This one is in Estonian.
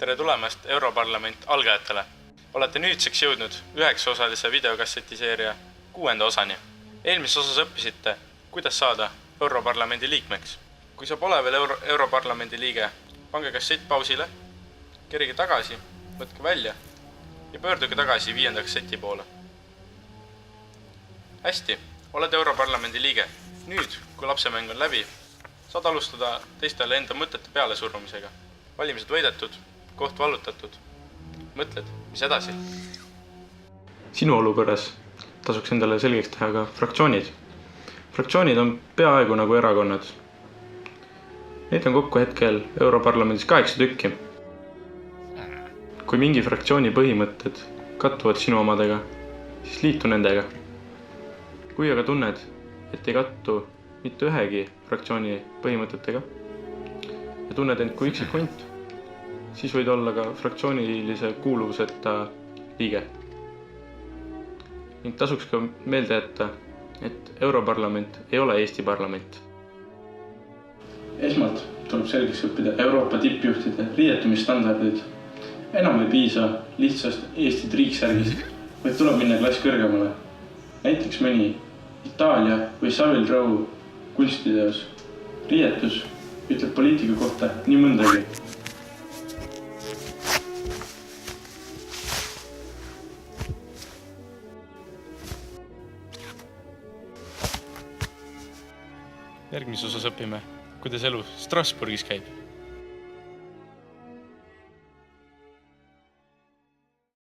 Tere tulemast Europarlament algajatele! Olete nüüdseks jõudnud 9-osalise videokassetiseeria 6. osani. Eelmises osas õppisite, kuidas saada Europarlamendi liikmeks. Kui sa pole veel Europarlamendi liige, pange kassett pausile, kerige tagasi, võtke välja ja pöörduge tagasi 5. kasseti poole. Hästi, oled Europarlamendi liige. Nüüd, kui lapsemäng on läbi, saad alustada teistele enda mõtete peale surumisega. Valimised võidetud, koht vallutatud. Mõtled, mis edasi? Sinu olukorras tasuks endale selgeks teha ka fraktsioonid. Fraktsioonid on peaaegu nagu erakonnad. Neid on kokku hetkel Europarlamendis 8 tükki. Kui mingi fraktsiooni põhimõtted kattuvad sinu omadega, siis liitu nendega. Kui aga tunned, et ei kattu mitte ühegi fraktsiooni põhimõtetega ja tunned end kui üksik hunt, siis võid olla ka fraktsioonilise kuuluvuseta liige. Ning tasuks ka meelde jätta, et Europarlament ei ole Eesti parlament. Esmalt tuleb selgeks õppida Euroopa tippjuhtide riietumisstandardid. Enam ei piisa lihtsast Eesti triiksärgist, vaid tuleb minna klass kõrgemale. Näiteks mõni Itaalia või Savile Row kunstiteos. Riietus ütleb poliitika kohta nii mõndagi. Järgmises osas õpime, kuidas elu Strasbourgis käib.